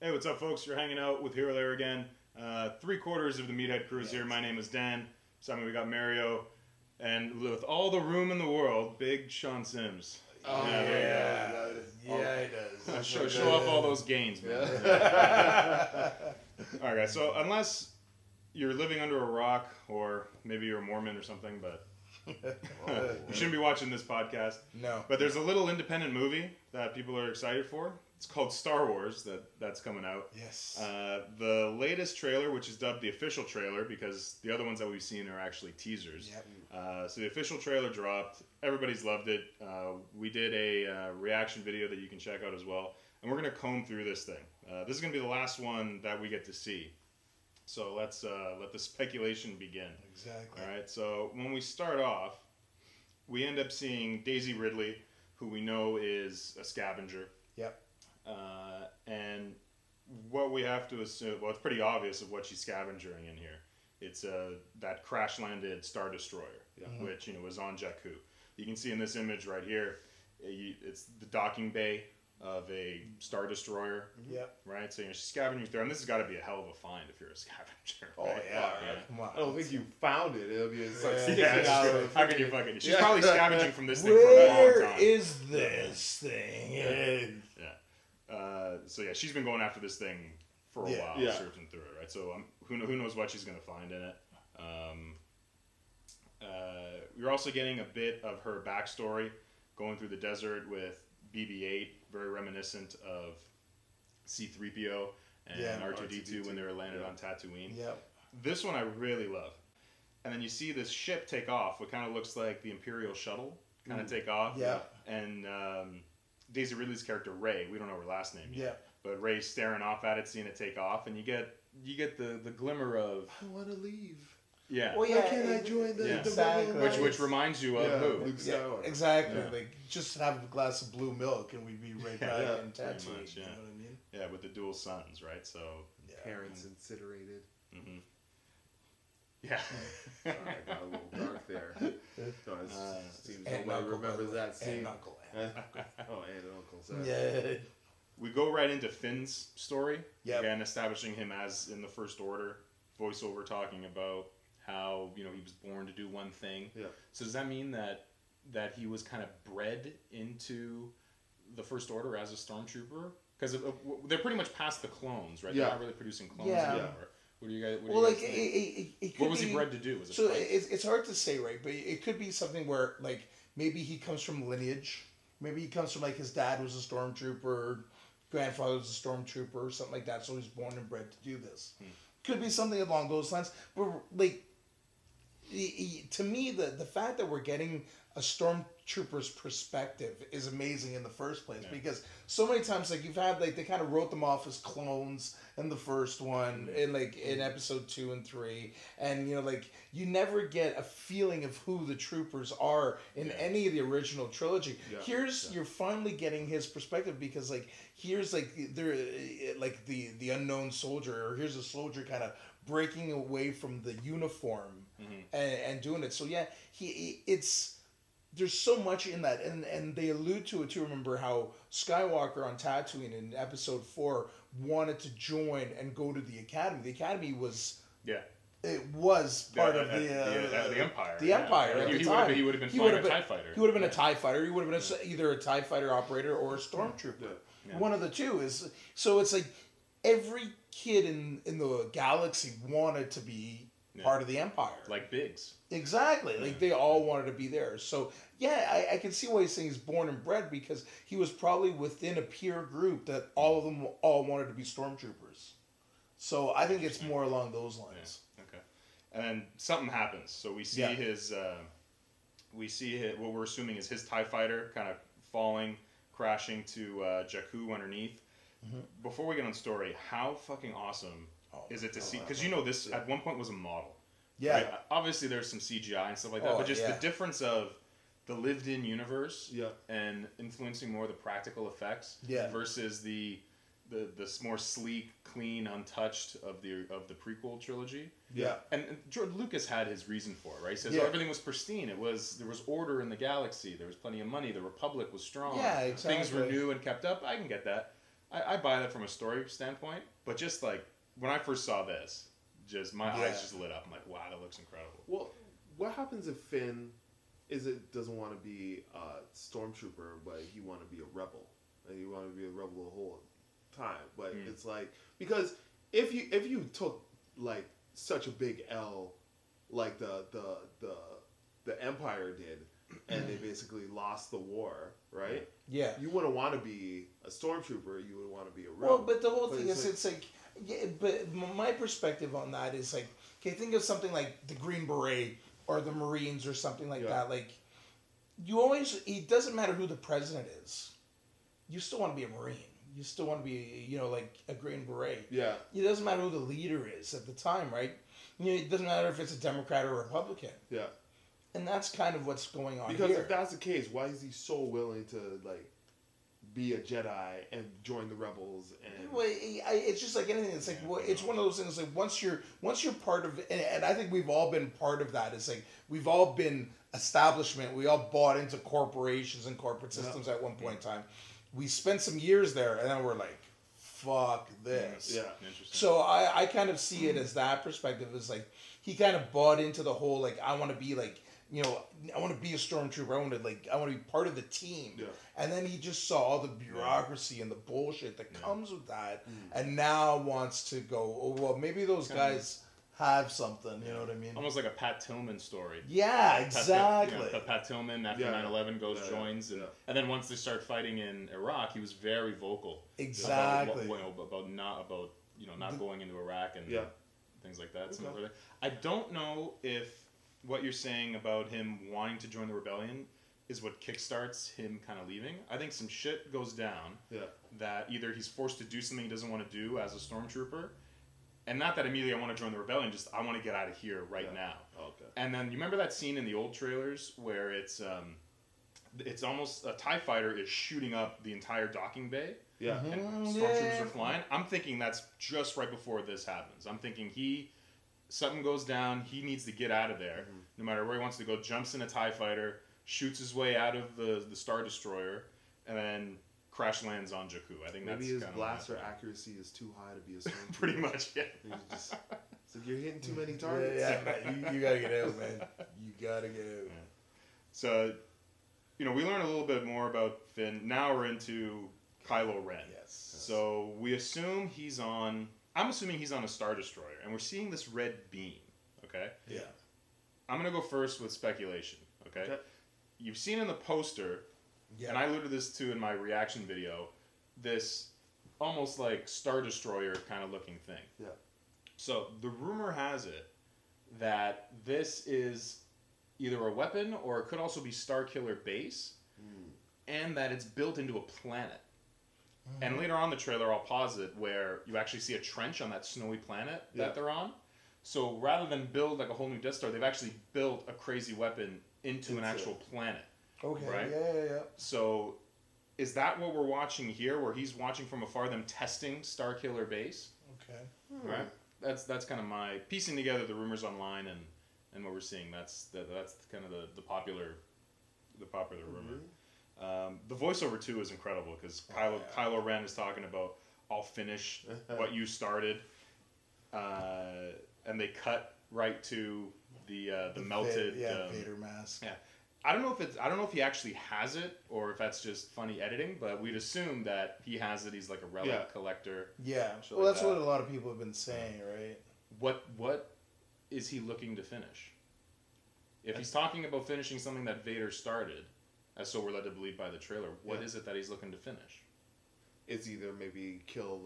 Hey, what's up, folks? You're hanging out with Hero Lair again. 3/4 of the MeatHead crew is here. My name is Dan. Simon, we got Mario. And with all the room in the world, big Sean Sims. Oh, yeah. Yeah, he does. Show off all those gains, man. All right, guys. So unless you're living under a rock, or maybe you're a Mormon or something, but you shouldn't be watching this podcast. No. But there's a little independent movie that people are excited for. It's called Star Wars that's coming out. Yes. The latest trailer, which is dubbed the official trailer, because the other ones that we've seen are actually teasers. Yep. So the official trailer dropped. Everybody's loved it. We did a reaction video that you can check out as well. And we're going to comb through this thing. This is going to be the last one that we get to see. So let's let the speculation begin. Exactly. All right. So when we start off, we end up seeing Daisy Ridley, who we know is a scavenger. Yep. And what we have to assume, well, it's pretty obvious of what she's scavenging in here. It's that crash-landed Star Destroyer, which was on Jakku. You can see in this image right here, it's the docking bay of a Star Destroyer. Yep. Right? So she's scavenging through, and this has got to be a hell of a find if you're a scavenger. Oh, right? yeah. Come on. I don't think you found it. It'll be like How can you fucking? She's probably scavenging from this thing for a long Where time. is this thing? Yeah. So yeah, she's been going after this thing for a while, searching through it, right? So who knows what she's gonna find in it. You're also getting a bit of her backstory, going through the desert with BB-8, very reminiscent of C-3PO and R2-D2 when they were landed on Tatooine. Yep. This one I really love. And then you see this ship take off, what kind of looks like the Imperial shuttle, kind of take off. Yeah. And Daisy Ridley's character Rey, we don't know her last name yet, Yep. but Rey's staring off at it, seeing it take off, and you get the glimmer of I want to leave. yeah. Well, Why can't I join the exactly. Which reminds you of who? Luke Skywalker. Exactly. Yeah. Like, just have a glass of blue milk and we'd be right back in Tatooine. much, You know what I mean? Yeah, with the dual suns, right? So Parents incinerated. mm-hmm. Yeah. Sorry, I got a little dark there. So it seems And nobody Uncle, remembers that and scene. Uncle. Oh, and Uncle. Sorry. Yeah. We go right into Finn's story. Yep. Again, establishing him as in the First Order. Voiceover talking about how he was born to do one thing. Yeah. So does that mean that he was kind of bred into the First Order as a stormtrooper? Because they're pretty much past the clones, right? Yeah. They're not really producing clones anymore. What do you guys? Well, like think? it could What was be, he bred to do? Was it so fight? it's hard to say, right? But it could be something where, like, maybe he comes from lineage. Maybe he comes from, like, his dad was a stormtrooper, grandfather was a stormtrooper, or something like that. So he's born and bred to do this. Could be something along those lines. But like, to me, the fact that we're getting a stormtrooper's perspective is amazing in the first place, because so many times, like, you've had, like, they kind of wrote them off as clones in the first one, in episode 2 and 3, and like, you never get a feeling of who the troopers are in any of the original trilogy. You're finally getting his perspective, because, like, here's, like, they're like the unknown soldier, or here's a soldier kind of breaking away from the uniform and doing it. So yeah, there's so much in that, and they allude to it too. Remember how Skywalker on Tatooine in episode 4 wanted to join and go to the Academy. The Academy was part of the Empire. The Empire at the time. He would have been flying a TIE fighter. He would have been a TIE fighter. He would have been either a TIE fighter operator or a stormtrooper. One of the two is. So it's like every kid in the galaxy wanted to be part of the Empire. Like Biggs. Exactly. Like, they all wanted to be there. So, yeah, I can see why he's saying he's born and bred, because he was probably within a peer group that all of them wanted to be stormtroopers. So, I think it's more along those lines. Yeah. Okay. And then something happens. So we see what we're assuming is his TIE fighter kind of falling, crashing to Jakku underneath. Before we get on the story, how fucking awesome is it to see? Because this at one point was a model. Yeah. Right? Obviously, there's some CGI and stuff like that, but just the difference of the lived-in universe and influencing more the practical effects versus the more sleek, clean, untouched of the prequel trilogy. Yeah. And George Lucas had his reason for it, right? He says everything was pristine. There was order in the galaxy. There was plenty of money. The Republic was strong. Yeah, exactly. Things were new and kept up. I can get that. I buy that from a story standpoint, but just like when I first saw this, just my eyes just lit up. I'm like, wow, that looks incredible. Well, what happens if Finn doesn't want to be a stormtrooper, but he want to be a rebel, and he want to be a rebel the whole time? But it's like, because if you took like such a big L, like the Empire did, and they basically lost the war, right? Yeah. You wouldn't want to be a stormtrooper. You would want to be a rebel. Well, but the whole thing is, it's like, yeah, but my perspective on that is like, okay, think of something like the Green Beret or the Marines or something like that. Like, it doesn't matter who the president is. You still want to be a Marine. You still want to be, like a Green Beret. Yeah. It doesn't matter who the leader is at the time, right? It doesn't matter if it's a Democrat or a Republican. Yeah. And that's kind of what's going on because here. If that's the case, why is he so willing to like be a Jedi and join the rebels? And well, it's just like anything. It's like it's one of those things. Like once you're part of, and I think we've all been part of that. It's like we've all been establishment. We all bought into corporations and corporate systems at one point in time. We spent some years there, and then we're like, fuck this. Yeah, interesting. So I kind of see it as that perspective. Is like he kind of bought into the whole like I want to be like. I want to be a stormtrooper. I want to be part of the team. Yeah. And then he just saw all the bureaucracy and the bullshit that comes with that, and now wants to go. Oh well, maybe those guys have something. You know what I mean? Almost like a Pat Tillman story. Yeah, exactly. Pat Tillman after 9/11 goes and then once they start fighting in Iraq, he was very vocal. Exactly. About not going into Iraq and things like that. Okay. I don't know if what you're saying about him wanting to join the rebellion is what kickstarts him kind of leaving. I think some shit goes down that either he's forced to do something he doesn't want to do as a stormtrooper, and not that immediately I want to join the rebellion, just I want to get out of here right now. Okay. And then you remember that scene in the old trailers where it's almost a TIE fighter is shooting up the entire docking bay. Yeah. And stormtroopers are flying. I'm thinking that's just right before this happens. I'm thinking something goes down, he needs to get out of there, no matter where he wants to go, jumps in a TIE fighter, shoots his way out of the Star Destroyer, and then crash lands on Jakku. I think maybe that's his blaster accuracy is too high to be a stormtrooper. Pretty much, yeah. It's like you're hitting too many targets. You gotta get out, man. You gotta get out. Yeah. So, we learn a little bit more about Finn. Now we're into Kylo Ren. Yes. So we assume I'm assuming he's on a Star Destroyer, and we're seeing this red beam, okay? Yeah. I'm going to go first with speculation, okay? You've seen in the poster, and I alluded to this too in my reaction video, this almost like Star Destroyer kind of looking thing. Yeah. So the rumor has it that this is either a weapon or it could also be Starkiller Base, and that it's built into a planet. And later on in the trailer, I'll pause it, where you actually see a trench on that snowy planet that they're on. So rather than build like a whole new Death Star, they've actually built a crazy weapon into an actual planet. Okay, right? Yeah. So is that what we're watching here, where he's watching from afar them testing Starkiller Base? Okay. Right? That's kind of my piecing together the rumors online and what we're seeing. That's kind of the popular rumor. The voiceover too is incredible because Kylo Ren is talking about I'll finish what you started, and they cut right to the melted Vader mask. Yeah, I don't know if he actually has it or if that's just funny editing, but we'd assume that he has it. He's like a relic collector. Yeah, well, that's what a lot of people have been saying, right? What is he looking to finish? If he's talking about finishing something that Vader started, as so we're led to believe by the trailer, what is it that he's looking to finish? It's either maybe kill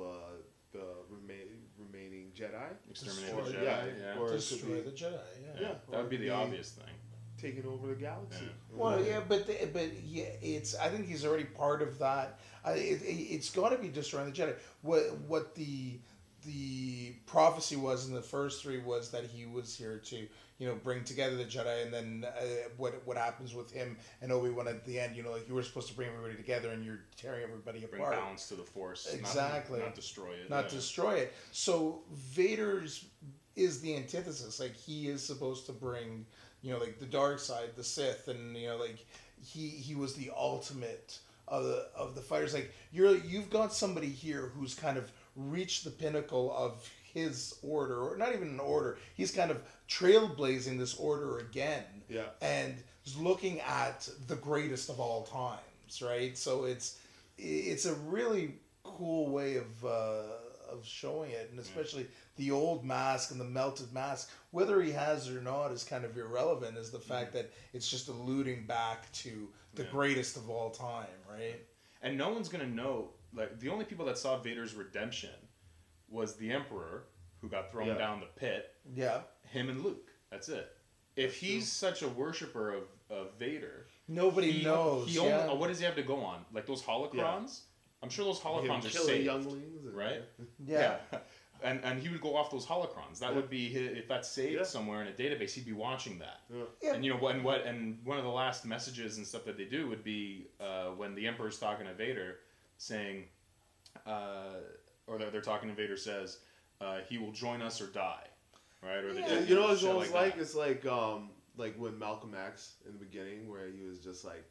the remaining Jedi, exterminate the Jedi, or destroy the Jedi. Yeah, that would be the obvious thing. Taking over the galaxy. Yeah. Well, it's. I think he's already part of that. It's got to be destroying the Jedi. What the prophecy was in the first three was that he was here to bring together the Jedi, and then what happens with him and Obi-Wan at the end, like you were supposed to bring everybody together and you're tearing everybody apart. Bring balance to the Force. Exactly. Not destroy it. Not destroy it. So Vader's is the antithesis. Like he is supposed to bring, like the dark side, the Sith, and like he was the ultimate the fighters. Like you've got somebody here who's kind of reached the pinnacle of his order, or not even an order. He's kind of trailblazing this order again, and is looking at the greatest of all times, right? So it's a really cool way of showing it, and especially the old mask and the melted mask, whether he has it or not, is kind of irrelevant. Is the fact that it's just alluding back to the greatest of all time, right? And no one's gonna know. Like, the only people that saw Vader's redemption was the Emperor, who got thrown down the pit. Yeah. Him and Luke. That's it. If he's such a worshiper of Vader, nobody knows. He only, what does he have to go on? Like those holocrons? Yeah. I'm sure those holocrons are saved. Younglings, right? Yeah. And he would go off those holocrons. That would be if that's saved somewhere in a database, he'd be watching that. Yeah. And and one of the last messages and stuff that they do would be when the Emperor's talking to Vader, saying, or they're talking to Vader, says, he will join us or die, right? Or you know what it's almost like? It's like when Malcolm X in the beginning, where he was like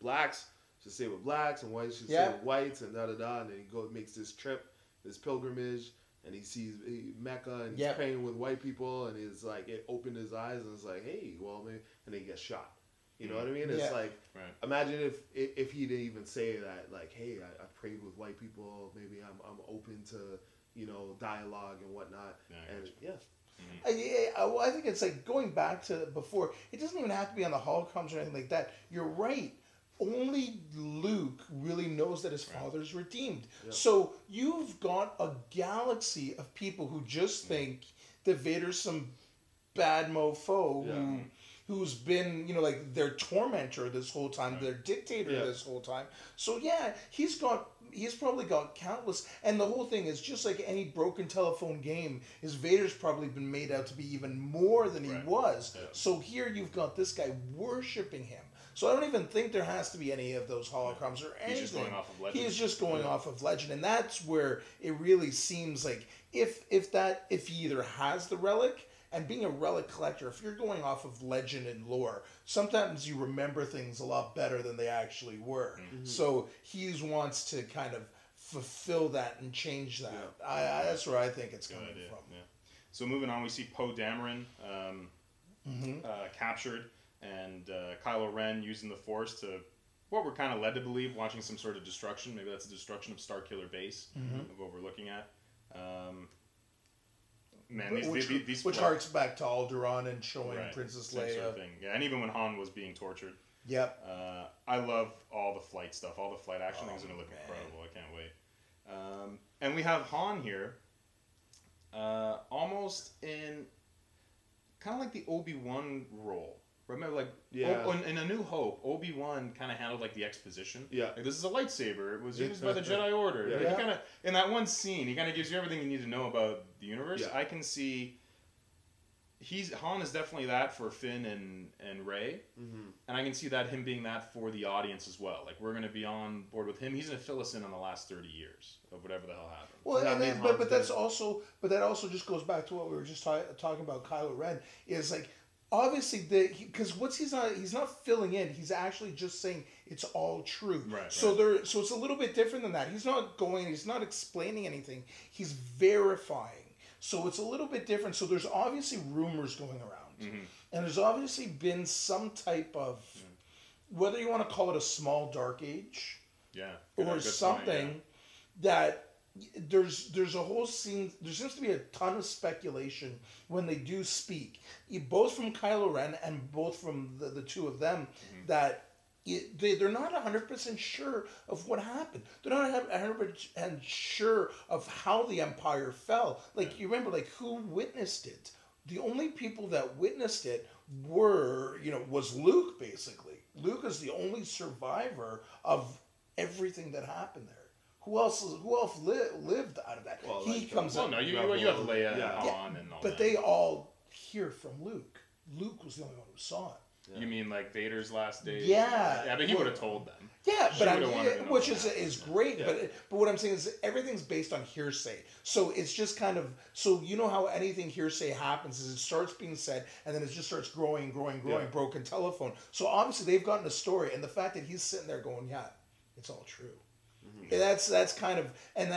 blacks should stay with blacks and whites should stay with whites, and and then he makes this trip, this pilgrimage, and he sees Mecca, and he's praying with white people, and it's like it opened his eyes, and it's like, hey, well, maybe, and then he gets shot. You know what I mean? It's like, imagine if he didn't even say that, like, hey, I prayed with white people, maybe I'm open to, dialogue and whatnot. I think it's like going back to before. It doesn't even have to be on the holocrons or anything like that. You're right. Only Luke really knows that his father's redeemed. Yeah. So you've got a galaxy of people who just think that Vader's some bad mofo who's been, like their tormentor this whole time, their dictator this whole time. So he's probably got countless, and the whole thing is just like any broken telephone game, is Vader's probably been made out to be even more than he was. Yeah. So here you've got this guy worshiping him. So I don't even think there has to be any of those holocrons or anything. He's just going off of legend. He's just going off of legend, and that's where it really seems like if he either has the relic. And being a relic collector, if you're going off of legend and lore, sometimes you remember things a lot better than they actually were. Mm-hmm. So he wants to kind of fulfill that and change that. Yeah. That's where I think it's coming from. Yeah. So moving on, we see Poe Dameron captured, and Kylo Ren using the Force to what we're kind of led to believe, watching some sort of destruction. Maybe that's the destruction of Starkiller Base, of what we're looking at. Man, these which harks back to Alderaan and showing Princess Leia. Sort of thing. Yeah, and even when Han was being tortured. Yep. I love all the flight stuff. All the flight action things are going to look incredible. I can't wait. And we have Han here, almost in kind of like the Obi-Wan role. Remember, like, in A New Hope, Obi-Wan kind of handled, like, the exposition. Yeah. Like, this is a lightsaber. It was used by the Jedi Order. Yeah. Like, he kind of, in that one scene, he kind of gives you everything you need to know about the universe. Yeah. I can see, Han is definitely that for Finn and Rey. Mm-hmm. And I can see that him being that for the audience as well. Like, we're going to be on board with him. He's going to fill us in on the last 30 years of whatever the hell happened. Well, but that also just goes back to what we were just talking about Kylo Ren, is, like, obviously, because he's not filling in. He's actually just saying it's all true. Right. So it's a little bit different than that. He's not explaining anything. He's verifying. So it's a little bit different. So there's obviously rumors going around, and there's obviously been some type of, whether you want to call it a small dark age, or something that. There's a whole scene. There seems to be a ton of speculation when they do speak, both from Kylo Ren and both from the two of them, that they're not 100% sure of what happened. They're not 100% sure of how the Empire fell. Like, you remember, like, who witnessed it? The only people that witnessed it was Luke, basically. Luke is the only survivor of everything that happened there. Who else lived out of that? Well, he comes up. No, you have Leia and Han and all but that. They all hear from Luke. Luke was the only one who saw it. Yeah. You mean like Vader's last days? Yeah. Yeah, but he would have told them. Yeah, which is great. Yeah. But what I'm saying is everything's based on hearsay. So it's just kind of, so you know how anything hearsay happens is it starts being said and then it just starts growing, broken telephone. So obviously they've gotten a story, and the fact that he's sitting there going, it's all true. Mm-hmm. That's kind of, and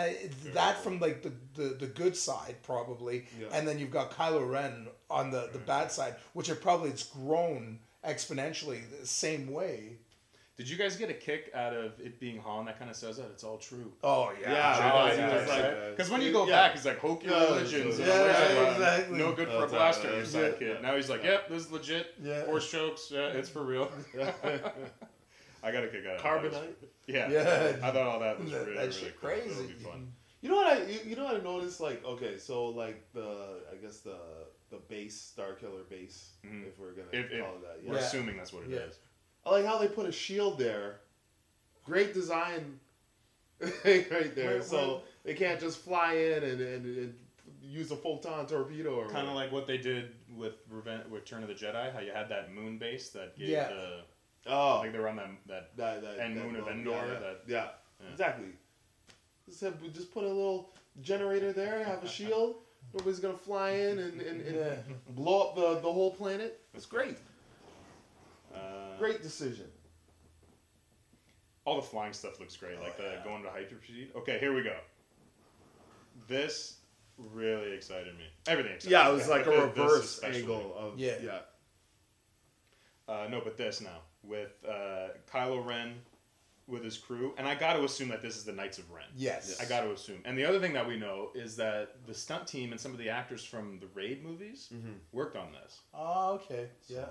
that from like the good side probably, and then you've got Kylo Ren on the bad side, which it's grown exponentially the same way. Did you guys get a kick out of it being Han that kind of says that it's all true? Oh yeah, because when you go back, he's like hokey religions, exactly. No good for a blaster on your side, kid. Now he's like, yep, this is legit. Force chokes, it's for real. I got a kick out of Carbonite. Yeah. I thought all that was really, really shit cool. crazy. It would be fun. You know what I noticed? Like, okay, so like I guess the base, Star Killer base, if we're gonna call it that. We're assuming that's what it is. I like how they put a shield there. Great design, right there. They can't just fly in and use a photon torpedo or kind of like what they did with Return of the Jedi. How you had that moon base that gave like they were on that end moon of Endor. Exactly. Just put a little generator there, have a shield. Nobody's gonna fly in and blow up the whole planet. It's great. Great decision. All the flying stuff looks great, going to hyperspeed. Okay, here we go. This really excited me. Everything excited me. Yeah, it was like a reverse angle of no, but this now with Kylo Ren with his crew, and I got to assume that this is the Knights of Ren. Yes, I got to assume. And the other thing that we know is that the stunt team and some of the actors from the Raid movies worked on this. Oh, okay. Yeah. So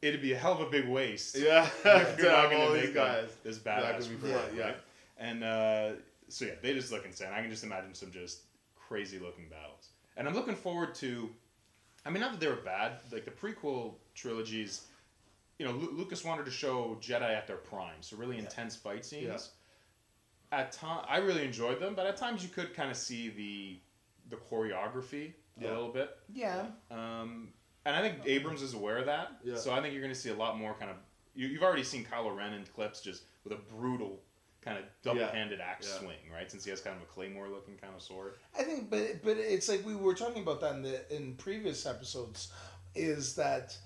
it'd be a hell of a big waste. Yeah, if you're not going to make guys this badass right? Yeah. And so yeah, they just look insane. I can just imagine some just crazy looking battles. And I'm looking forward to. I mean, not that they were bad. Like the prequel trilogies. You know, Lucas wanted to show Jedi at their prime, so really intense fight scenes. Yeah. At time, I really enjoyed them, but at times you could kind of see the choreography a little bit. Yeah. And I think Abrams is aware of that. Yeah. So I think you're going to see a lot more kind of. You've already seen Kylo Ren in clips just with a brutal kind of double-handed axe swing, right? Since he has kind of a Claymore-looking kind of sword. I think, but it's like we were talking about that in previous episodes, is that.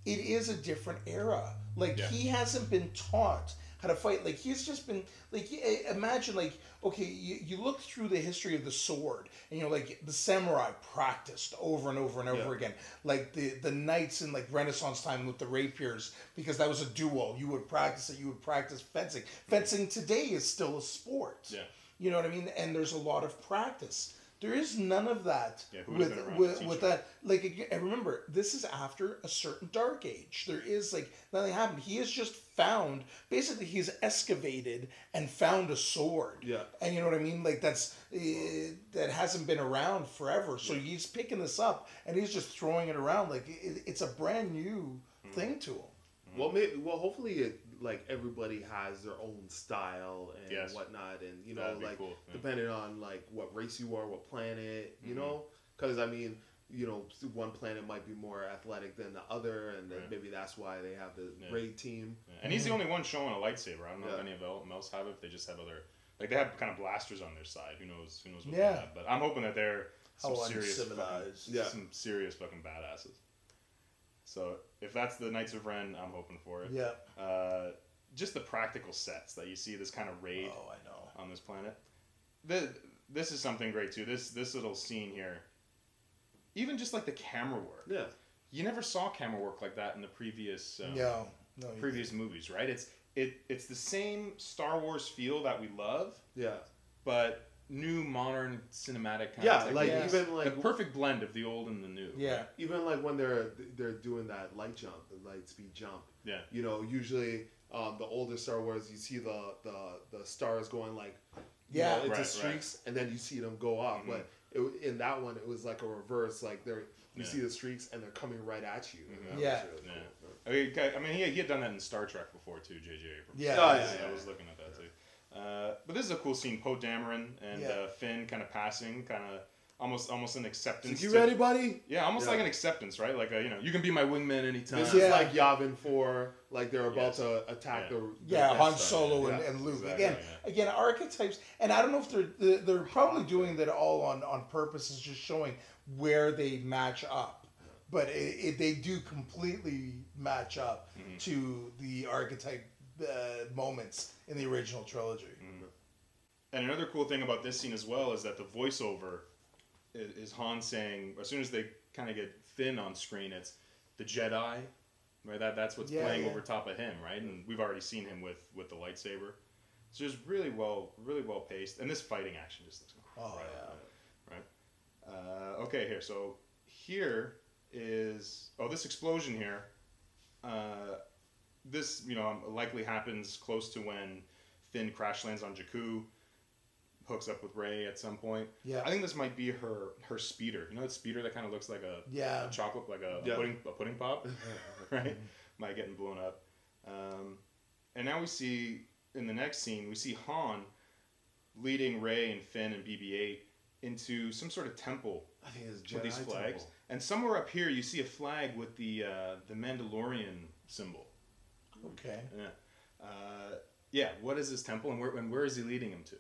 It is a different era. Like, he hasn't been taught how to fight. Like, he's just been, like, imagine, like, okay, you look through the history of the sword, and, you know, like, the samurai practiced over and over and over again. Like, the knights in, like, Renaissance time with the rapiers, because that was a duel. You would practice it. You would practice fencing. Fencing today is still a sport. Yeah. You know what I mean? And there's a lot of practice. There is none of that with that. Like, and remember, this is after a certain dark age. There is like nothing happened. He has just found, basically, he's excavated and found a sword. Yeah, and you know what I mean. Like that hasn't been around forever. So he's picking this up and he's just throwing it around like it's a brand new thing to him. Well, hopefully like everybody has their own style and whatnot, and you know, like cool. Depending on like what race you are, what planet, you know, because I mean, you know, one planet might be more athletic than the other, and then maybe that's why they have the raid team. Yeah. And he's the only one showing a lightsaber. I don't know if any of them else have it. If they just have other, like they have kind of blasters on their side. Who knows what they have? But I'm hoping that they're some serious fucking badasses. So if that's the Knights of Ren, I'm hoping for it. Yeah. Just the practical sets that you see this kind of raid on this planet. This is something great too. This little scene here, even just like the camera work. Yeah. You never saw camera work like that in the previous previous movies, right? It's the same Star Wars feel that we love. Yeah. But new modern cinematic kind of even like the perfect blend of the old and the new. Yeah. Right? Even like when they're doing that light jump, the light speed jump. Yeah. You know, usually the older Star Wars, you see the stars going like into streaks, and then you see them go off. Mm-hmm. But in that one, it was like a reverse. Like you see the streaks, and they're coming right at you. Mm-hmm. Yeah. Really cool. I mean, he had done that in Star Trek before too, J.J. Abrams. Yeah. I was looking at that too. But this is a cool scene. Poe Dameron and Finn kind of passing, kind of almost an acceptance. You ready, buddy? Yeah, almost like an acceptance, right? Like you can be my wingman anytime. This is like Yavin 4, like they're about to attack the Han Solo and Luke again archetypes. And I don't know if they're probably doing that all on purpose, is just showing where they match up. But they do completely match up to the archetype moments in the original trilogy. Mm. And another cool thing about this scene as well is that the voiceover is Han saying, as soon as they kind of get Finn on screen, it's the Jedi, right? That's what's playing over top of him, right? And we've already seen him with the lightsaber. So just really well paced, and this fighting action just looks incredible. Oh yeah, right. Okay, here. So here is this explosion here. This likely happens close to when Finn crash lands on Jakku, hooks up with Rey at some point. Yeah, I think this might be her speeder. You know that speeder that kind of looks like a chocolate, like a pudding pop, right? Might getting blown up. And now we see in the next scene we see Han leading Rey and Finn and BB-8 into some sort of temple. I think it's with these flags. Temple. And somewhere up here you see a flag with the Mandalorian symbol. Okay. Yeah. What is this temple, and where is he leading him to?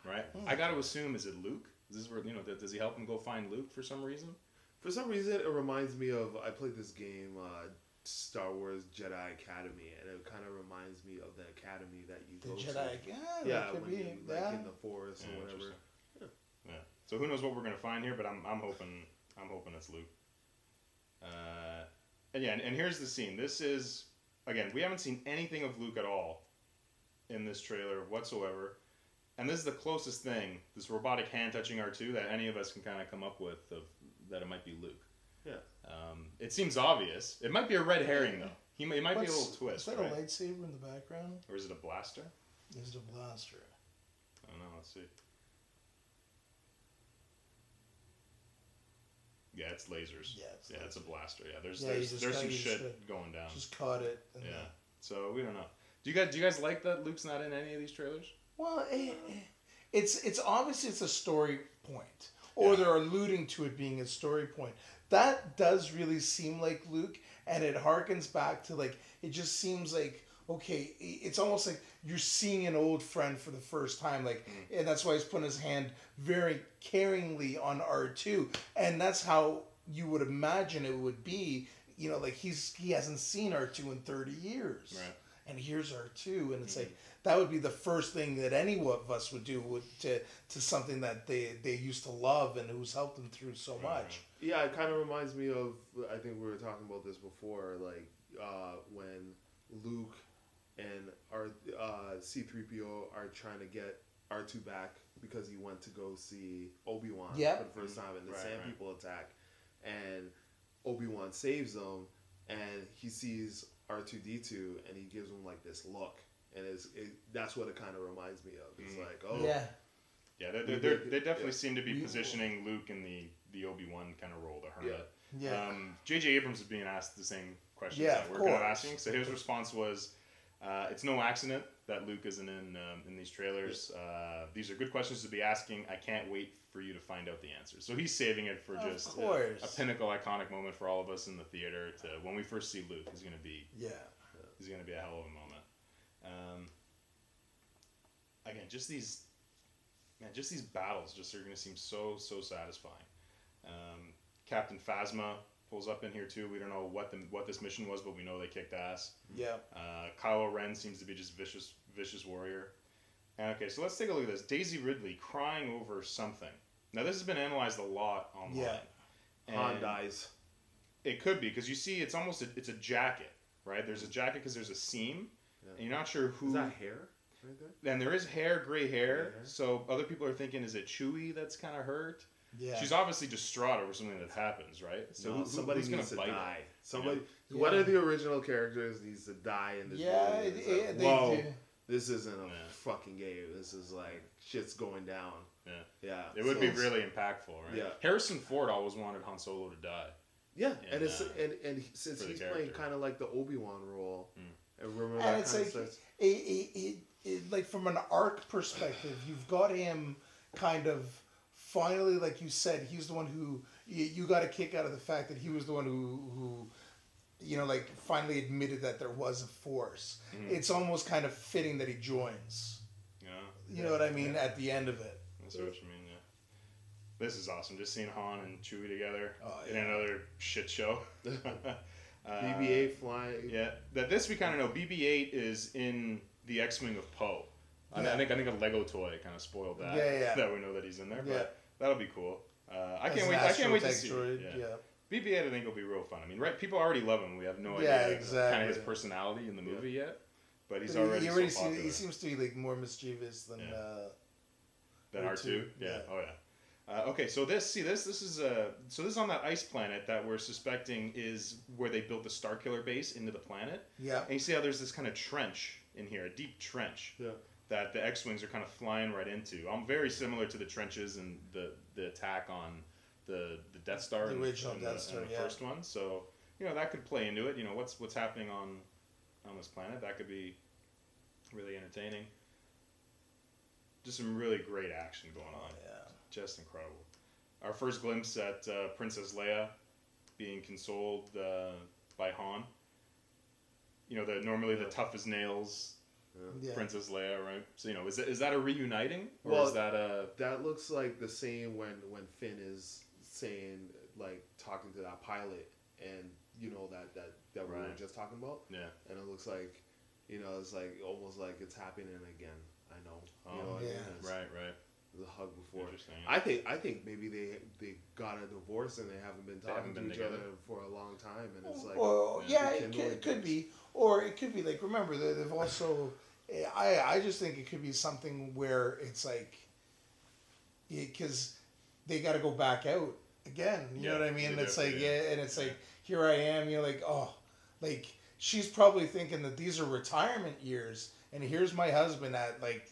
Right. I got to assume, is it Luke? Is this where does he help him go find Luke for some reason? For some reason, it reminds me of I played this game, Star Wars Jedi Academy, and it kind of reminds me of the academy that you go to. The Jedi, when you in the forest or whatever. Yeah. So who knows what we're gonna find here, but I'm hoping it's Luke. And here's the scene. This is, again, we haven't seen anything of Luke at all in this trailer whatsoever. And this is the closest thing, this robotic hand touching R2, that any of us can kind of come up with that it might be Luke. Yeah. It seems obvious. It might be a red herring, though. It might be a little twist. Is that a lightsaber in the background? Or is it a blaster? Is it a blaster? I don't know. Let's see. Yeah, it's lasers. Yeah, it's a blaster. Yeah, there's some shit going down. Just caught it. So we don't know. Do you guys like that Luke's not in any of these trailers? Well, it's obviously it's a story point, or they're alluding to it being a story point. That does really seem like Luke, and it harkens back to it just seems like, okay, it's almost like you're seeing an old friend for the first time, and that's why he's putting his hand very caringly on R2, and that's how you would imagine it would be. He hasn't seen R2 in 30 years, right? And here's R2, and it's that would be the first thing that any of us would do to something that they used to love and who's helped them through so much. Yeah, it kind of reminds me of, I think we were talking about this before, when Luke and C-3PO are trying to get R2 back because he went to go see Obi-Wan for the first time, and the Sand People attack, and Obi-Wan saves them, and he sees R2-D2, and he gives him this look. And that's what it kind of reminds me of. It's they definitely seem to be positioning Luke in the Obi-Wan kind of role, the hermit. Yeah. J.J. Abrams is being asked the same questions that we're kind of asking. So his response was, "It's no accident that Luke isn't in these trailers. These are good questions to be asking. I can't wait for you to find out the answers." So he's saving it for just a pinnacle, iconic moment for all of us in the theater. To when we first see Luke, he's going to be a hell of a moment. Again, just these battles are going to seem so satisfying. Captain Phasma pulls up in here too. We don't know what this mission was, but we know they kicked ass. Yeah. Kylo Ren seems to be just vicious warrior. Okay, so let's take a look at this. Daisy Ridley crying over something. Now this has been analyzed a lot online. Yeah. Han dies. It could be because you see, it's a jacket, right? There's a jacket because there's a seam. And you're not sure who. Is that hair right there? And there is gray hair. So other people are thinking, is it Chewie that's kind of hurt? Yeah. She's obviously distraught over something that happens, right? So somebody needs to die. Somebody. Yeah. One of the original characters needs to die in this movie. Whoa, this isn't a fucking game. This is shit's going down. Yeah. It would be really impactful, right? Yeah. Harrison Ford always wanted Han Solo to die. Yeah, and since he's playing kind of like the Obi-Wan role. And remember that it's from an arc perspective, you've got him kind of finally, like you said, he's the one who you got a kick out of the fact that he was the one who finally admitted that there was a force. It's almost kind of fitting that he joins. Yeah, you know what I mean at the end of it. That's what you mean. Yeah, this is awesome. Just seeing Han and Chewie together in another shit show. BB-8 flying. Yeah, this we kind of know. BB-8 is in the X-wing of Poe. Yeah. I think a Lego toy kind of spoiled that. Yeah. That we know that he's in there. Yeah. But that'll be cool. I As can't an wait. I can't wait to see. droid, Yeah. BB-8 I think will be real fun. I mean, right? People already love him. We have no idea kind of his personality in the movie yet, but he's already so popular. He seems to be like more mischievous than R2. Yeah. Oh yeah. Okay, so this is on that ice planet that we're suspecting is where they built the Starkiller base into the planet. Yeah. And you see how there's this kind of trench in here, a deep trench. Yeah. That the X-wings are kind of flying right into. Very similar to the trenches and the attack on the Death Star, the original Death Star, the first one. So that could play into it. What's happening on this planet, that could be really entertaining. Just some really great action going on. Yeah. Just incredible. Our first glimpse at Princess Leia being consoled by Han. Normally the tough as nails. Yeah. Princess Leia, right? So is that a reuniting, or is that a? That looks like the same when Finn is saying, like, talking to that pilot, and that we were just talking about. Yeah. And it looks like, it's like almost like it's happening again. I know. Oh, yeah. Right. The hug before. Interesting. I think maybe they got a divorce and they haven't been talking to each other for a long time, and it's like. Well, it could be, or it could be like, remember they've also. I just think it could be something where it's like, because they got to go back out again. You know what I mean? It's like, and it's like, here I am. You're like, oh, like she's probably thinking that these are retirement years, and here's my husband at like,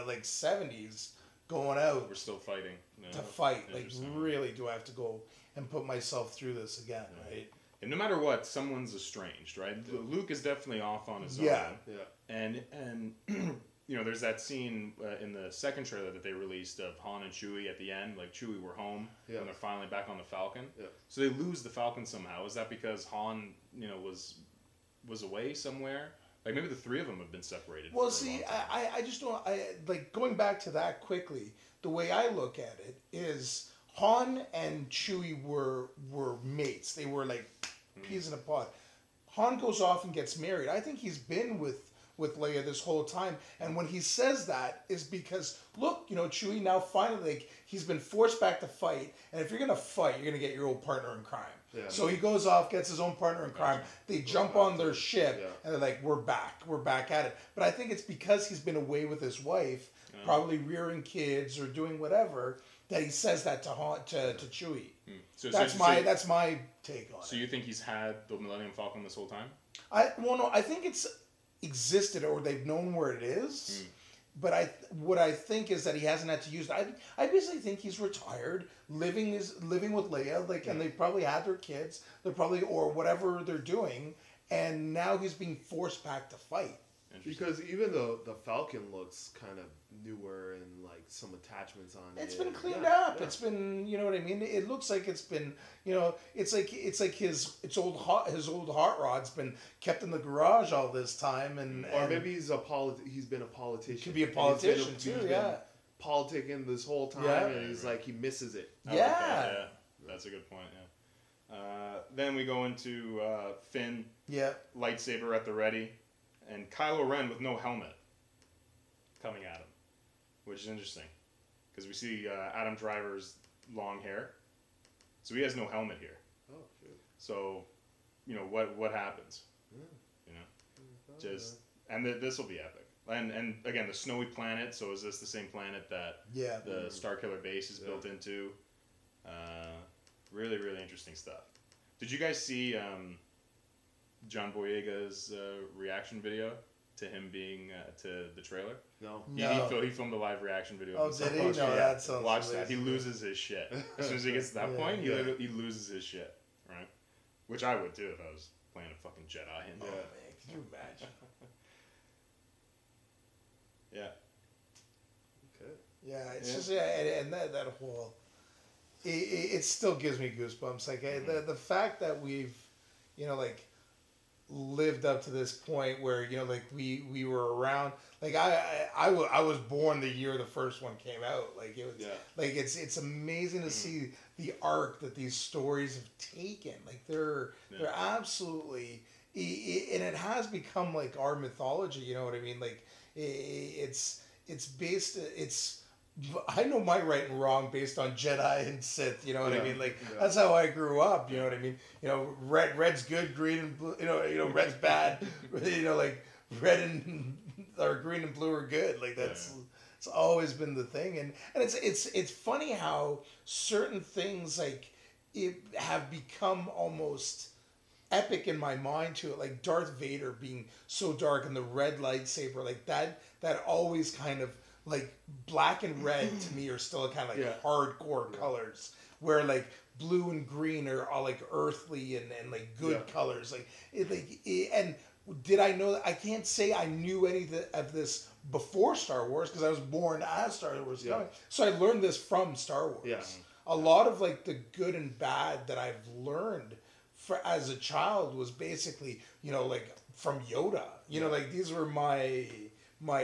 like 70s going out. We're still fighting to fight. Like, really, do I have to go and put myself through this again? Right. And no matter what, someone's estranged, right? Luke is definitely off on his own. Yeah. And there's that scene in the second trailer that they released of Han and Chewie at the end. Like, Chewie were home, and they're finally back on the Falcon. Yeah. So they lose the Falcon somehow. Is that because Han, was away somewhere? Like, maybe the three of them have been separated. Well, see, I just don't. Like, going back to that quickly, the way I look at it is Han and Chewie were mates. They were like peas in a pod. Han goes off and gets married. I think he's been with Leia this whole time. And when he says that is because, look, Chewie now finally, like, he's been forced back to fight. And if you're going to fight, you're going to get your old partner in crime. Yeah. So he goes off, gets his own partner in crime. They jump on their ship, and they're like, we're back at it. But I think it's because he's been away with his wife, probably rearing kids or doing whatever, that he says that to Chewie. So that's my take on it. So you think he's had the Millennium Falcon this whole time? I think it's existed, or they've known where it is. But what I think is that he hasn't had to use it. I basically think he's retired, living with Leia, like, and they probably had their kids. They're probably, or whatever they're doing, and now he's being forced back to fight. Because even though the Falcon looks kind of newer and like some attachments on it, it's been cleaned up. Yeah. It's been, you know what I mean. It looks like it's been, it's like his old hot rod's been kept in the garage all this time, or maybe he's been a politician. He could be a politician too. Yeah, politicking this whole time, and he's like he misses it. Yeah, that's a good point. Yeah. Then we go into Finn. Yeah, lightsaber at the ready. And Kylo Ren with no helmet coming at him, which is interesting because we see Adam Driver's long hair, so he has no helmet here. Oh, shit. So, what happens? This will be epic. And again, the snowy planet. So is this the same planet that the Starkiller base is built into? Really, really interesting stuff. Did you guys see? John Boyega's reaction video to him being to the trailer? No. He filmed a live reaction video. Oh, did he? No, that sounds watch that. He loses his shit. As soon as he gets to that point, he loses his shit. Right? Which I would too if I was playing a fucking Jedi. Oh, man. Can you imagine? Yeah. Okay. Yeah, it's just, and that whole... It still gives me goosebumps. Like, the fact that we've, lived up to this point where, you know, like we were around. Like I was born the year the first one came out. Like it was like it's amazing to see the arc that these stories have taken. Like they're absolutely, and it has become like our mythology. You know what I mean? Like it's based. I know my right and wrong based on Jedi and Sith. You know what I mean? Like that's how I grew up. You know what I mean? You know, red's good, green and blue. You know, red's bad. You know, like red and or green and blue are good. Like that's it's always been the thing. And it's funny how certain things like it have become almost epic in my mind to it. Like Darth Vader being so dark and the red lightsaber, like that always kind of. Like black and red to me are still kind of like hardcore colors, where like blue and green are all like earthly and like good colors. Like and did I know that? I can't say I knew any of this before Star Wars because I was born as Star Wars coming. So I learned this from Star Wars. Yeah. A lot of like the good and bad that I've learned as a child was basically, you know, like from Yoda. You know, like these were my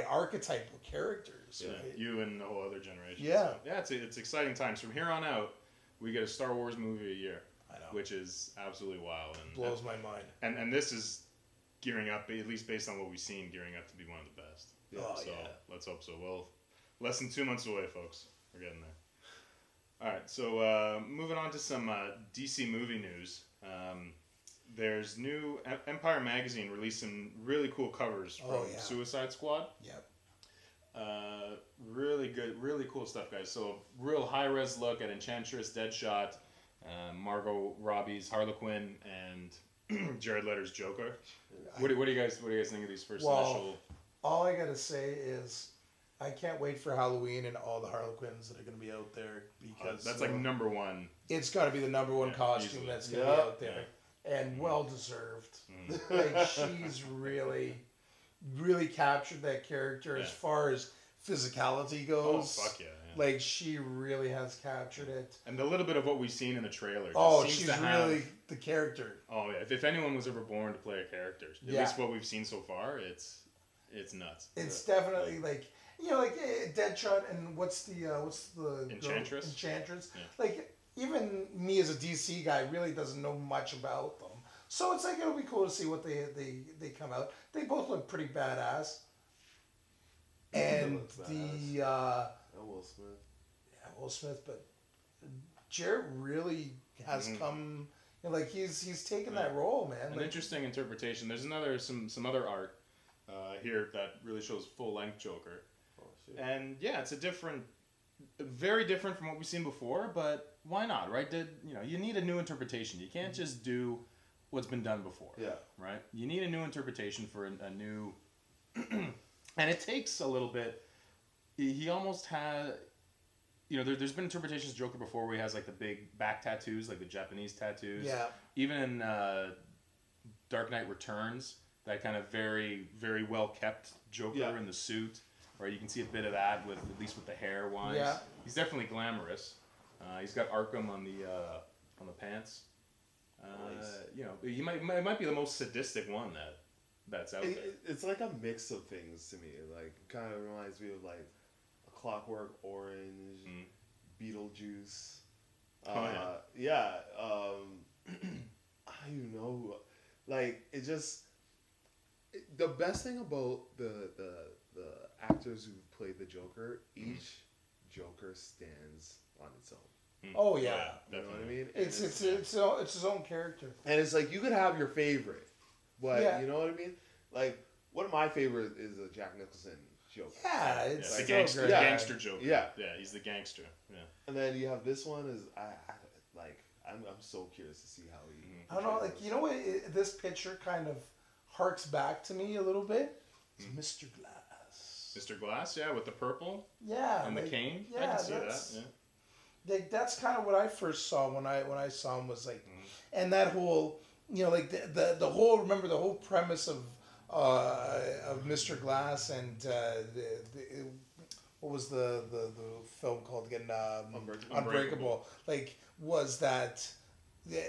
archetypal characters. Yeah, right? You and the whole other generation. Yeah. So, yeah, it's exciting times. From here on out, we get a Star Wars movie a year. I know. Which is absolutely wild. And blows my mind. And this is gearing up, at least based on what we've seen, gearing up to be one of the best. Yeah. Oh, so let's hope so. Well, less than 2 months away, folks. We're getting there. All right, so moving on to some DC movie news. There's new Empire Magazine released some really cool covers from Suicide Squad. Yep. Really good, really cool stuff, guys. So real high res look at Enchantress, Deadshot, Margot Robbie's Harley Quinn, and Jared Leto's Joker. What do you guys think of these first initial? All I gotta say is, I can't wait for Halloween and all the Harlequins that are gonna be out there because that's like number one. It's got to be the number one costume easily. that's gonna be out there, and well deserved. Like she's really captured that character as far as physicality goes. Oh fuck yeah. Like she really has captured it. And the little bit of what we've seen in the trailer. She's really the character. Oh yeah, if anyone was ever born to play a character, at least what we've seen so far, it's nuts. It's definitely like, you know, like Deadshot and what's the Enchantress. Girl? Enchantress. Yeah. Like even me as a DC guy really doesn't know much about them, so it's like it'll be cool to see what they come out. They both look pretty badass. And Will Smith. Yeah, Will Smith, but Jared really has come. You know, like he's taken that role, man. An interesting interpretation. There's some other art here that really shows full length Joker. Oh, shit. And yeah, it's very different from what we've seen before. But why not, right? You need a new interpretation. You can't just do what's been done before. Yeah. Right. You need a new interpretation for a new. And it takes a little bit. He almost had, you know, there's been interpretations of Joker before where he has like the big back tattoos, like the Japanese tattoos. Yeah. Even in Dark Knight Returns, that kind of very, very well kept Joker in the suit, where you can see a bit of that with at least with the hair wise. Yeah. He's definitely glamorous. He's got Arkham on the pants. Nice. You know, he might be the most sadistic one that's out there. It's like a mix of things to me. Like, kind of reminds me of like a Clockwork Orange, Beetlejuice. I don't know. Like, it just the best thing about the actors who played the Joker, each Joker stands on its own. Oh yeah, you know what I mean? It's his own character. And it's like you could have your favorite. But you know what I mean? Like, one of my favorite is a Jack Nicholson Joker. Yeah, it's the gangster, gangster Joker. Yeah, he's the gangster. Yeah. And then you have this one is I'm so curious to see how he. I don't know, like, you know what? This picture kind of harks back to me a little bit. It's Mr. Glass. Mr. Glass, yeah, with the purple. Yeah. And the cane. Yeah, I can see that. Yeah. Like, that's kind of what I first saw when I saw him was like, and that whole. You know, like the whole, remember the whole premise of Mr. Glass and what was the film called again? Unbreakable. Like, was that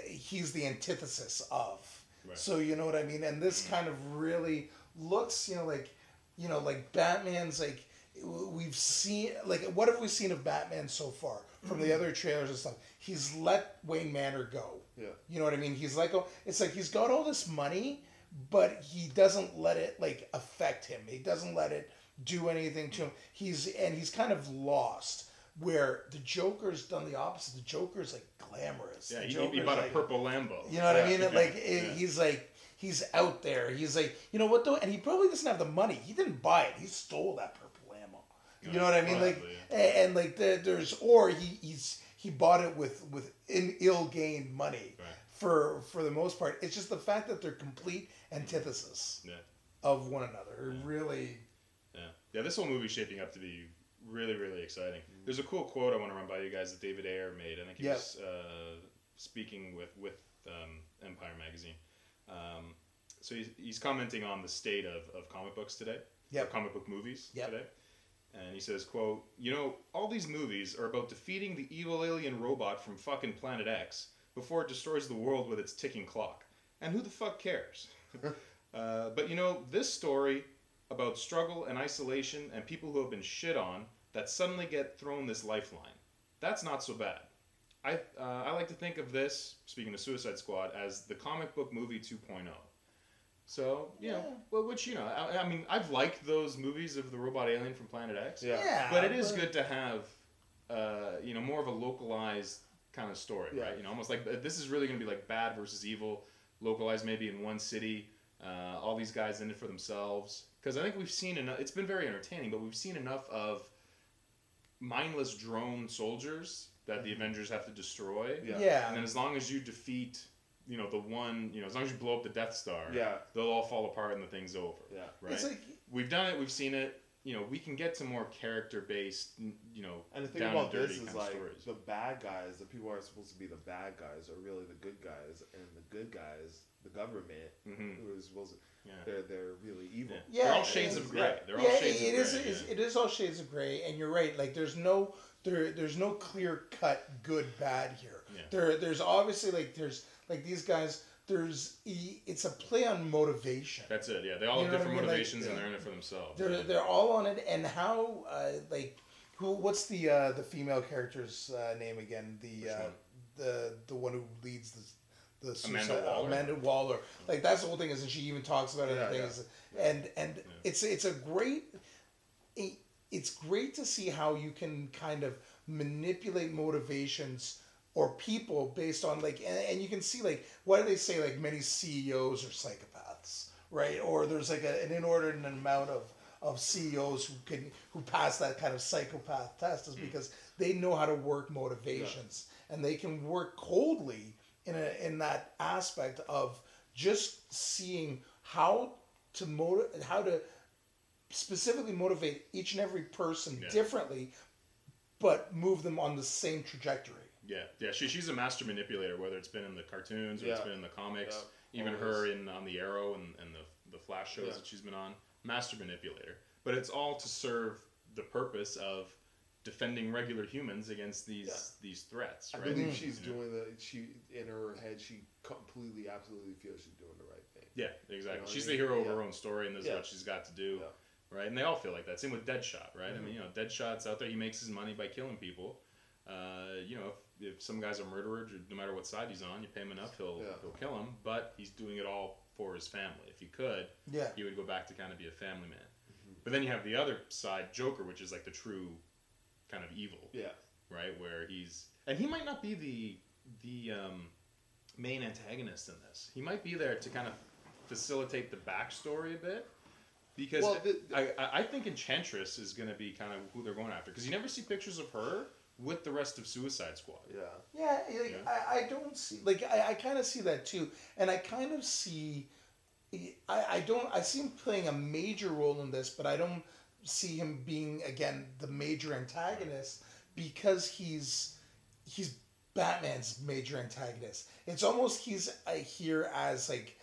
he's the antithesis of. Right. So you know what I mean. And this kind of really looks, like Batman's like. We've seen, like, what have we seen of Batman so far from the other trailers and stuff? He's let Wayne Manor go. Yeah. You know what I mean? He's like, it's like he's got all this money, but he doesn't let it, like, affect him. He doesn't let it do anything to him. He's kind of lost. Where the Joker's done the opposite. The Joker's, like, glamorous. Yeah, he bought a purple Lambo. You know what I mean? He's like, he's out there. He's like, you know what, though? And he probably doesn't have the money. He didn't buy it. He stole that purple. You know what I mean? Like, and like he bought it with ill-gained money. Right. For the most part. It's just the fact that they're complete antithesis of one another. Really. Yeah. This whole movie's shaping up to be really, really exciting. There's a cool quote I want to run by you guys that David Ayer made. I think he was speaking with Empire magazine. So he's commenting on the state of comic books today. Or comic book movies today. And he says, quote, all these movies are about defeating the evil alien robot from fucking Planet X before it destroys the world with its ticking clock. And who the fuck cares? But this story about struggle and isolation and people who have been shit on that suddenly get thrown this lifeline. That's not so bad. I like to think of this, speaking of Suicide Squad, as the comic book movie 2.0. So, I mean, I've liked those movies of the robot alien from Planet X. Yeah. But it is good to have, more of a localized kind of story, right? Almost like this is really going to be like bad versus evil, localized maybe in one city, all these guys in it for themselves. Because I think we've seen enough, it's been very entertaining, but we've seen enough of mindless drone soldiers that the Avengers have to destroy. Yeah. And then as long as you defeat... the one, as long as you blow up the Death Star, they'll all fall apart and the thing's over. Yeah. Right? It's like, we've done it, we've seen it, we can get to more character-based, and the thing about this is, like, stories. The bad guys, the people who are supposed to be the bad guys, are really the good guys, and the good guys, the government, who is supposed to, they're really evil. Yeah. They're all shades of gray. They're all shades of gray. It is all shades of gray, and you're right. Like, there's no clear-cut good-bad here. Yeah. There's obviously, like, these guys, it's a play on motivation. That's it, yeah. They all have different motivations, and they're in it for themselves. They're all on it, and how, what's the female character's name again? The one who leads the suicide, Amanda Waller. Like, that's the whole thing, is, and she even talks about it, and it's great to see how you can kind of manipulate motivations or people based on, like, and you can see, like, what do they say, like, many CEOs are psychopaths, right? Or there's like an inordinate amount of CEOs who pass that kind of psychopath test, is because they know how to work motivations, and they can work coldly in that aspect of just seeing how to specifically motivate each and every person differently, but move them on the same trajectory. Yeah. She's a master manipulator, whether it's been in the cartoons or it's been in the comics. Even her on the Arrow and the Flash shows that she's been on, master manipulator. But it's all to serve the purpose of defending regular humans against these threats. Right? I believe she's doing she in her head, she completely, absolutely feels she's doing the right thing. Yeah, exactly. She's the hero of her own story, and this is what she's got to do. Right? And they all feel like that. Same with Deadshot, right? I mean, Deadshot's out there. He makes his money by killing people. If some guy's a murderer, no matter what side he's on, you pay him enough, he'll kill him. But he's doing it all for his family. If he could, he would go back to kind of be a family man. But then you have the other side, Joker, which is like the true kind of evil. Yeah. Right? Where he might not be the main antagonist in this. He might be there to kind of facilitate the backstory a bit. Because I think Enchantress is going to be kind of who they're going after. Because you never see pictures of her with the rest of Suicide Squad. Yeah. I don't see... Like, I kind of see that too. And I kind of see... I see him playing a major role in this, but I don't see him being, again, the major antagonist, because he's Batman's major antagonist. It's almost he's here as like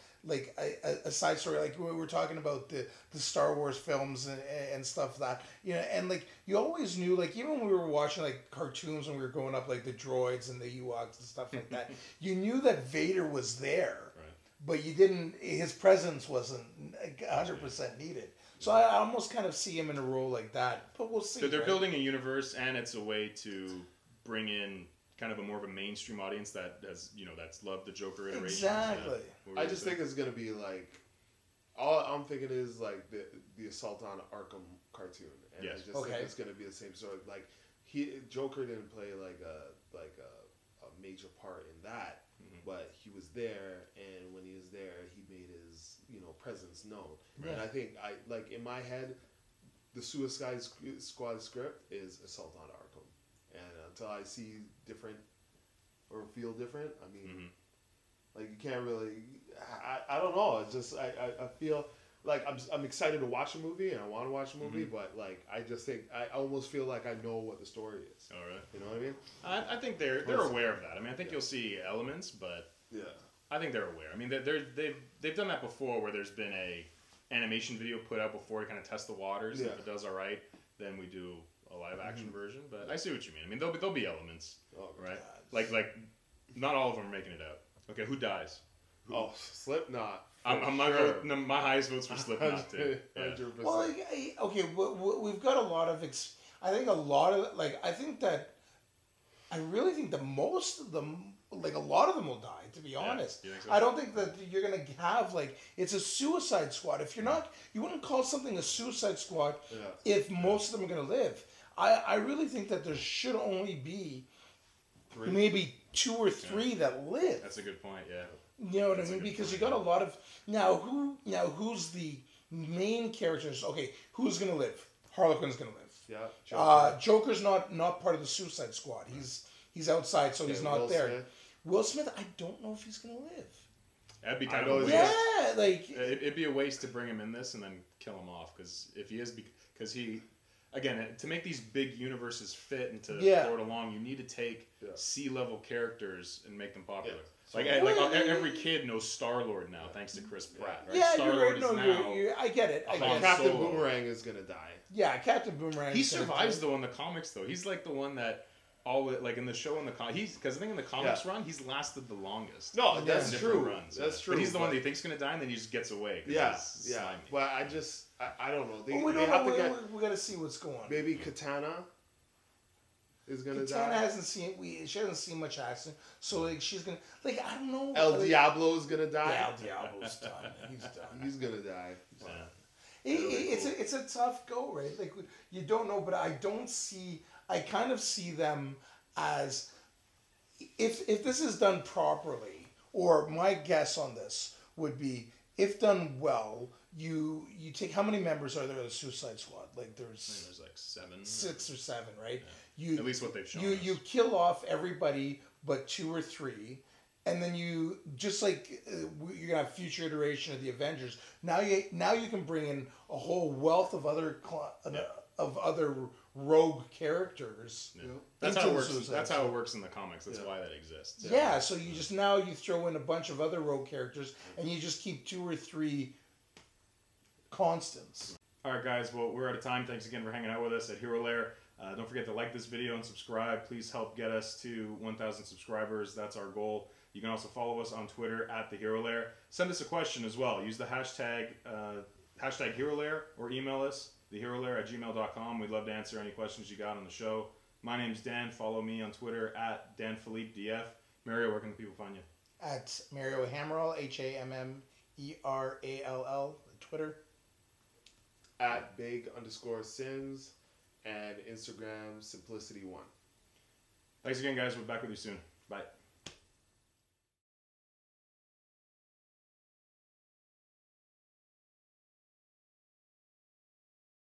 a side story, like we were talking about the Star Wars films and stuff that, and like you always knew, like even when we were watching like cartoons when we were growing up, like the droids and the Ewoks and stuff like that, you knew that Vader was there. but you didn't. His presence wasn't 100% needed. So I almost kind of see him in a role like that. But we'll see. So they're right? building a universe, and it's a way to bring in kind of a more of a mainstream audience that has, that's loved the Joker iteration. Exactly. Yeah. I just think it's gonna be like, all I'm thinking is like the Assault on Arkham cartoon, and Yes. I just think it's gonna be the same story. Like Joker didn't play like a major part in that, but he was there, and when he was there, he made his presence known. Yeah. And I think in my head, the Suicide Squad script is Assault on Arkham, and until I see different or feel different, I mean, like you can't really. I don't know. It's just I feel like I'm excited to watch a movie and I want to watch a movie, but like I just think I almost feel like I know what the story is. All right. You know what I mean? I think they're aware of that. I mean, I think you'll see elements, but I think they're aware. I mean, they've done that before, where there's been a animation video put out before to kind of test the waters. Yeah. If it does all right, then we do a live action version. But I see what you mean. I mean, there'll be elements, right? God. Like not all of them are making it out. Okay, who dies? Oh, Slipknot. I'm not voting. No, my highest vote's for Slipknot too. Yeah. 100%. Well, okay, we've got a lot of. I think a lot of I think that. I really think that most of them, a lot of them will die. To be honest, you think so? I don't think that you're gonna have it's a Suicide Squad. If you're not, you wouldn't call something a Suicide Squad if most of them are gonna live. I really think that there should only be 3. maybe 2 or 3 that live. That's a good point. Yeah. You know what I mean? Because you got a lot of who's the main characters? Okay, who's gonna live? Harlequin's gonna live. Yeah. Joker. Joker's not part of the Suicide Squad. He's outside, so he's not Will there. Smith. Will Smith, I don't know if he's gonna live. That'd be I kind know of a he's- waste. Yeah, It'd be a waste to bring him in this and then kill him off, because if he is, because he, again, to make these big universes fit and to throw it along, you need to take C-level characters and make them popular. Yeah. Every kid knows Star-Lord now, thanks to Chris Pratt. Right? yeah, Star-Lord you're right. No, I get it. I get it. Captain Solo. Boomerang is gonna die. Yeah, Captain Boomerang. He survives though in the comics though. He's like the one that in the show in the because I think in the comics run he's lasted the longest. No, In that's different true. Runs, That's true. But he's the one that he thinks is gonna die, and then he just gets away. Yeah. He's slimy. Well, I don't know. we They don't have know. to get We got to see what's going on. maybe Katana is gonna Katana die. hasn't seen. She hasn't seen much action, so she's gonna. I don't know. El Diablo is gonna die. Yeah, El Diablo's done. He's done. He's gonna die. Yeah. It's a tough go, right? You don't know, but I kind of see them as if this is done properly, or my guess on this would be if done well, you take, how many members are there of the Suicide Squad? There's like 7. 6 or 7, right? At least what they've shown. You kill off everybody but 2 or 3. And then you just you're gonna have future iteration of the Avengers. Now you can bring in a whole wealth of other rogue characters. Yeah. That's how it works. Suicide That's Squad. how it works in the comics. That's why that exists. Yeah, so you just you throw in a bunch of other rogue characters, and you just keep 2 or 3 constants. All right, guys. Well, we're out of time. Thanks again for hanging out with us at Hero Lair. Don't forget to like this video and subscribe. Please help get us to 1,000 subscribers. That's our goal. You can also follow us on Twitter at the Hero Lair. Send us a question as well. Use the hashtag Hero Lair, or email us theherolair@gmail.com. We'd love to answer any questions you got on the show. My name's Dan. Follow me on Twitter at DanPhilippeDF. Mario, where can the people find you? At Mario Hammerall, HAMMERALL, Twitter. At Big_Sims and Instagram Simplicity1. Thanks again, guys. We'll be back with you soon. Bye.